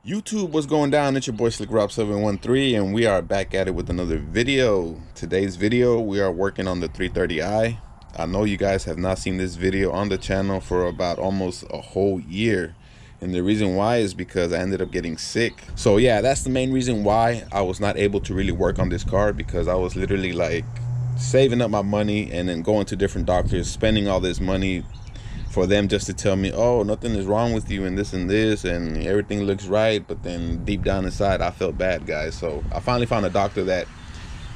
YouTube, what's going down? It's your boy Slick Rob 713 and we are back at it with another video. Today's video, we are working on the 330i. I know you guys have not seen this video on the channel for about almost a whole year, and the reason why is because I ended up getting sick. So yeah, that's the main reason why I was not able to really work on this car, because I was literally like saving up my money and then going to different doctors, spending all this money for them just to tell me, oh, nothing is wrong with you and this and everything looks right. But then deep down inside, I felt bad, guys. So I finally found a doctor that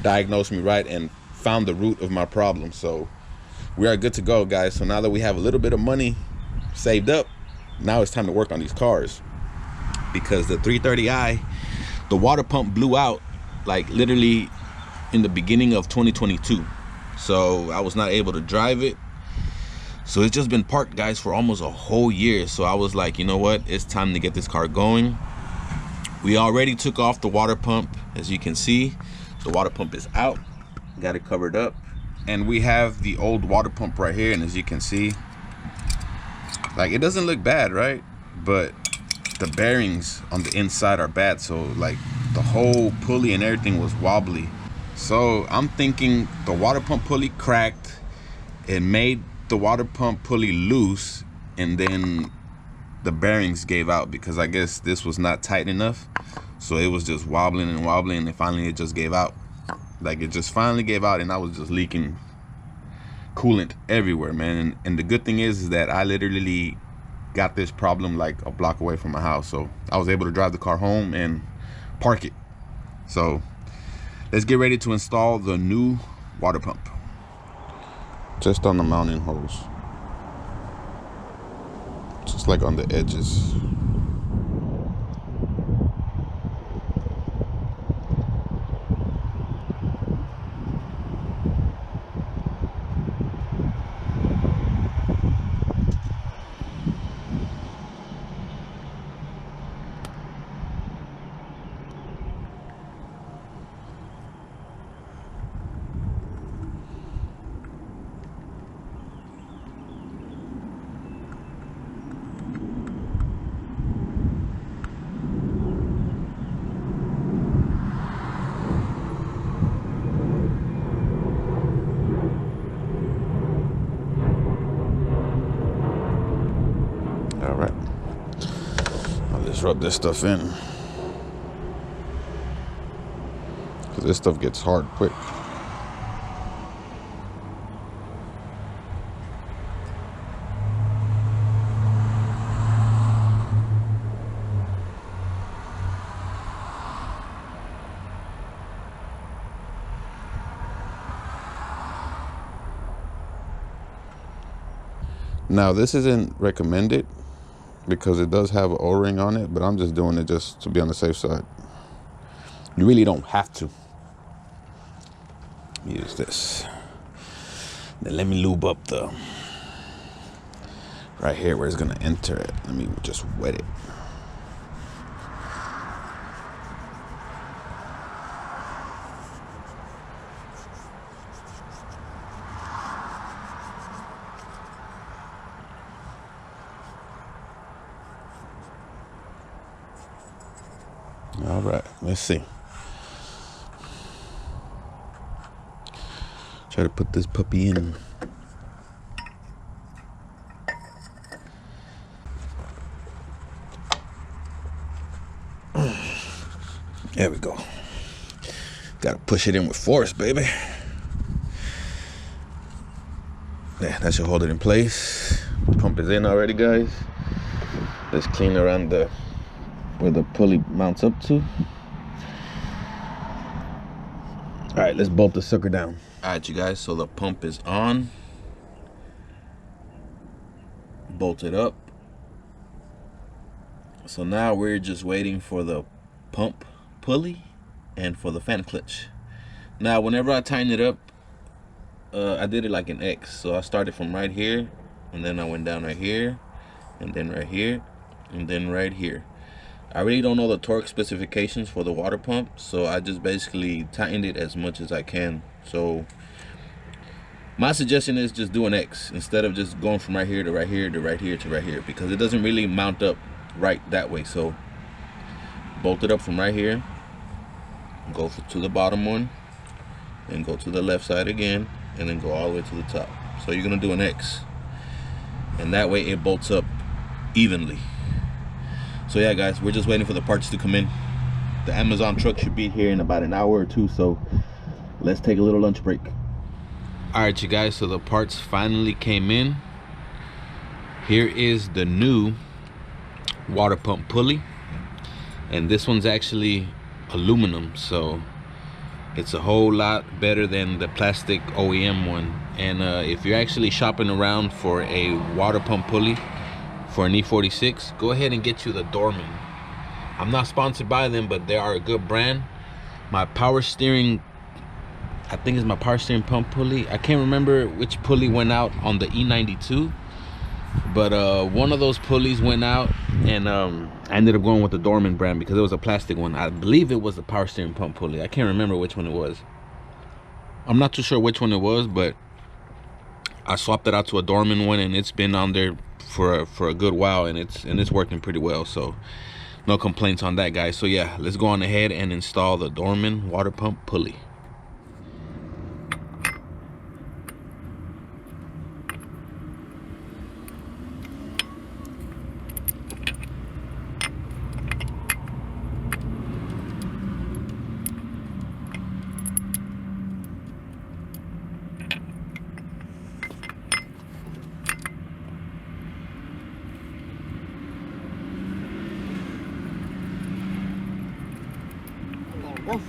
diagnosed me right and found the root of my problem. So we are good to go, guys. So now that we have a little bit of money saved up, now it's time to work on these cars, because the 330i, the water pump blew out like literally in the beginning of 2022. So I was not able to drive it. So it's just been parked, guys, for almost a whole year. So I was like, you know what? It's time to get this car going. We already took off the water pump. As you can see, the water pump is out. Got it covered up. And we have the old water pump right here. And as you can see, like, it doesn't look bad, right? But the bearings on the inside are bad. So like the whole pulley and everything was wobbly. So I'm thinking the water pump pulley cracked. It made the water pump pulley loose, and then the bearings gave out because I guess this was not tight enough. So it was just wobbling and wobbling, and finally it just gave out. Like, it just finally gave out, and I was just leaking coolant everywhere, man. And the good thing is that I literally got this problem like a block away from my house, so I was able to drive the car home and park it. So let's get ready to install the new water pump. Just on the mounting holes, just like on the edges. All right, I'll just rub this stuff in, because this stuff gets hard quick. Now, this isn't recommended because it does have an O-ring on it, but I'm just doing it just to be on the safe side. You really don't have to. Use this. Then let me lube up the right here where it's gonna enter it. Let me just wet it. All right, let's see. Try to put this puppy in. There we go. Gotta push it in with force, baby. Yeah, that should hold it in place. Pump is in already, guys. Let's clean around the where the pulley mounts up to. All right, let's bolt the sucker down. All right, you guys, so the pump is on. Bolted up. So now we're just waiting for the pump pulley and for the fan clutch. Now, whenever I tighten it up, I did it like an X. So I started from right here, and then I went down right here, and then right here, and then right here. I really don't know the torque specifications for the water pump, so I just basically tightened it as much as I can. So my suggestion is just do an X instead of just going from right here to right here to right here to right here, because it doesn't really mount up right that way. So bolt it up from right here, go to the bottom one, and go to the left side again, and then go all the way to the top. So you're gonna do an X, and that way it bolts up evenly. So yeah guys, we're just waiting for the parts to come in. The Amazon truck should be here in about an hour or two, so let's take a little lunch break. All right, you guys, so the parts finally came in. Here is the new water pump pulley, and this one's actually aluminum, so it's a whole lot better than the plastic OEM one. And if you're actually shopping around for a water pump pulley for an E46, go ahead and get you the Dorman. I'm not sponsored by them, but they are a good brand. My power steering, I think it's my power steering pump pulley. I can't remember which pulley went out on the E92, but one of those pulleys went out, and I ended up going with the Dorman brand because it was a plastic one. I believe it was the power steering pump pulley. I can't remember which one it was. I'm not too sure which one it was, but I swapped it out to a Dorman one, and it's been on there for a good while, and it's working pretty well. So no complaints on that, guys. So yeah, let's go on ahead and install the Dorman water pump pulley. Go.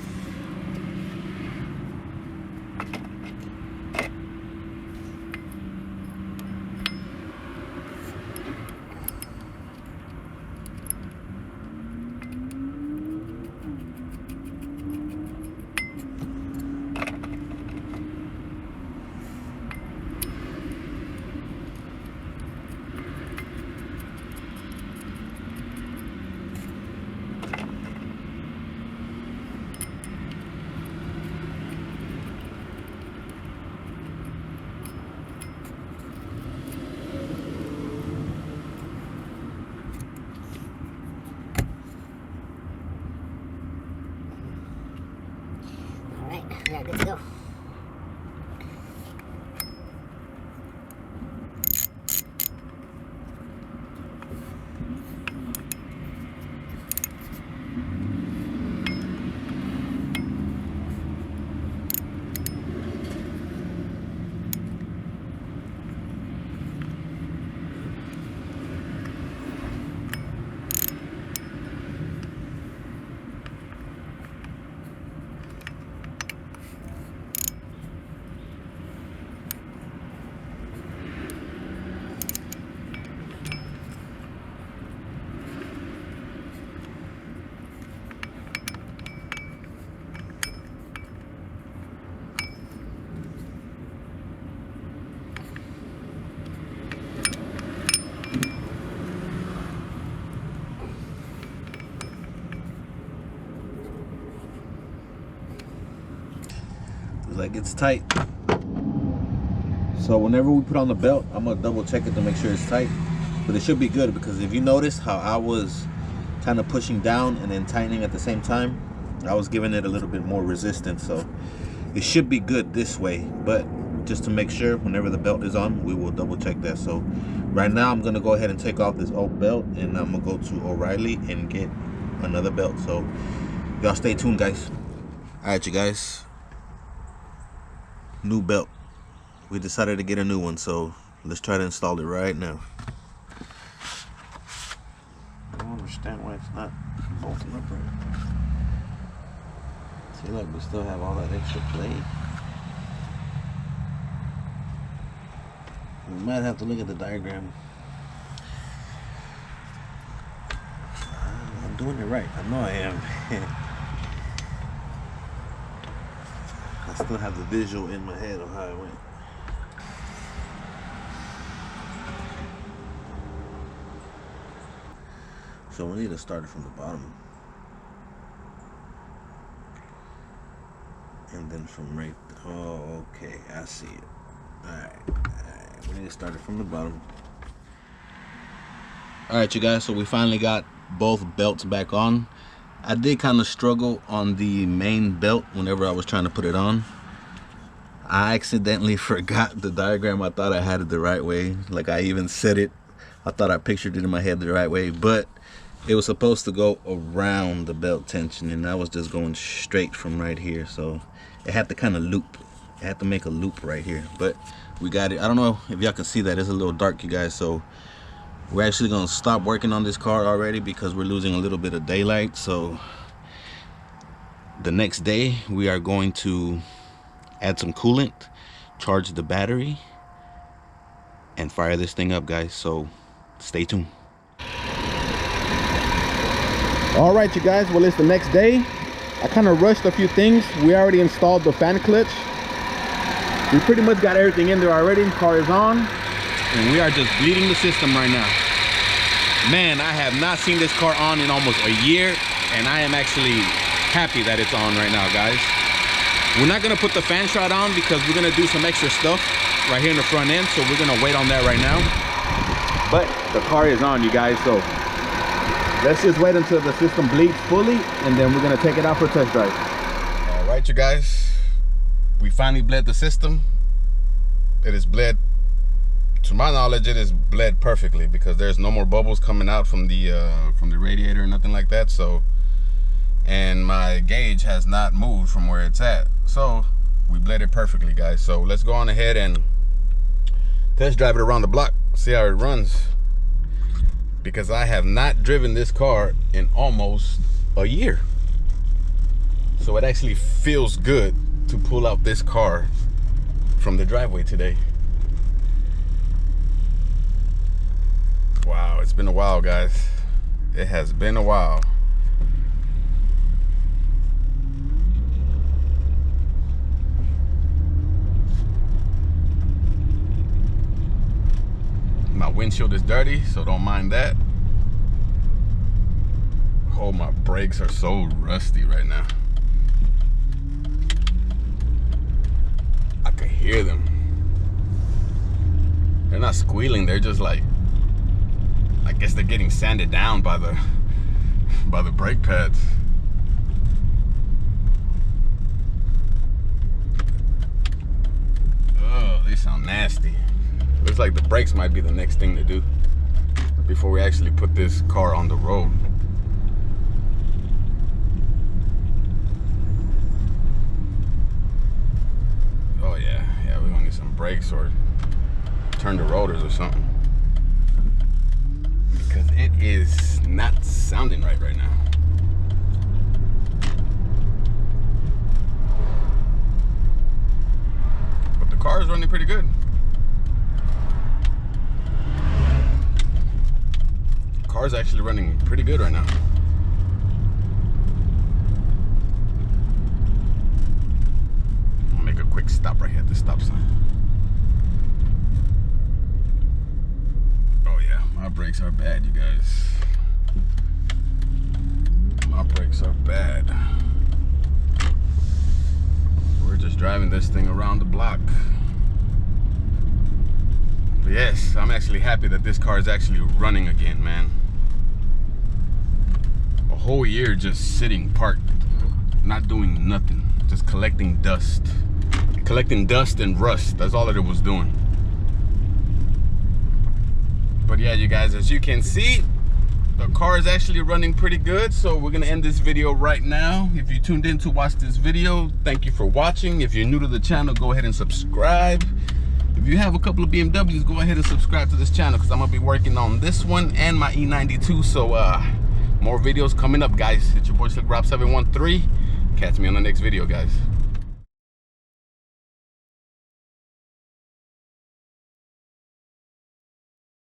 Yeah, good to go. Like it's tight, so whenever we put on the belt, I'm gonna double check it to make sure it's tight, but it should be good, because if you notice how I was kind of pushing down and then tightening at the same time, I was giving it a little bit more resistance, so it should be good this way. But just to make sure, whenever the belt is on, we will double check that. So right now I'm gonna go ahead and take off this old belt, and I'm gonna go to O'Reilly and get another belt. So y'all stay tuned, guys. All right, you guys, new belt. We decided to get a new one, so let's try to install it right now. I don't understand why it's not bolting up right. See, look, we still have all that extra play. We might have to look at the diagram. I'm doing it right. I know I am. I still have the visual in my head of how it went. So we need to start it from the bottom. And then from right, oh, okay, I see it. Alright, we need to start it from the bottom. Alright, you guys, so we finally got both belts back on. I did kind of struggle on the main belt whenever I was trying to put it on. I accidentally forgot the diagram. I thought I had it the right way. Like, I even said it. I thought I pictured it in my head the right way, but it was supposed to go around the belt tension, and I was just going straight from right here. So it had to kind of loop. It had to make a loop right here, but we got it. I don't know if y'all can see that. It's a little dark, you guys. So we're actually gonna stop working on this car already because we're losing a little bit of daylight. So the next day we are going to add some coolant, charge the battery, and fire this thing up, guys. So stay tuned. All right, you guys, well, it's the next day. I kind of rushed a few things. We already installed the fan clutch. We pretty much got everything in there already. Car is on, and we are just bleeding the system right now. Man, I have not seen this car on in almost a year, and I am actually happy that it's on right now, guys. We're not gonna put the fan shroud on because we're gonna do some extra stuff right here in the front end, so we're gonna wait on that right now. But the car is on, you guys, so let's just wait until the system bleeds fully, and then we're gonna take it out for a test drive. All right, you guys, we finally bled the system. It is bled, to my knowledge, it is bled perfectly because there's no more bubbles coming out from the radiator or nothing like that. So, and my gauge has not moved from where it's at. So we bled it perfectly, guys. So let's go on ahead and test drive it around the block, see how it runs, because I have not driven this car in almost a year. So it actually feels good to pull out this car from the driveway today. Wow, it's been a while, guys. It has been a while. My windshield is dirty, so don't mind that. Oh, my brakes are so rusty right now. I can hear them. They're not squealing, they're just like, I guess they're getting sanded down by the brake pads. Oh, they sound nasty. Looks like the brakes might be the next thing to do before we actually put this car on the road. Oh yeah, we're gonna need some brakes or turn the rotors or something, because it is not sounding right now. But the car is running pretty good. Car's actually running pretty good right now. I'll make a quick stop right here at the stop sign. Oh yeah, my brakes are bad, you guys. My brakes are bad. We're just driving this thing around the block. But yes, I'm actually happy that this car is actually running again, man. A whole year just sitting parked, not doing nothing, just collecting dust and rust. That's all that it was doing. But yeah, you guys, as you can see, the car is actually running pretty good. So we're gonna end this video right now. If you tuned in to watch this video, thank you for watching. If you're new to the channel, go ahead and subscribe. If you have a couple of BMWs, go ahead and subscribe to this channel, because I'm gonna be working on this one and my E92. So more videos coming up, guys. It's your boy Slick Rob 713. Catch me on the next video, guys.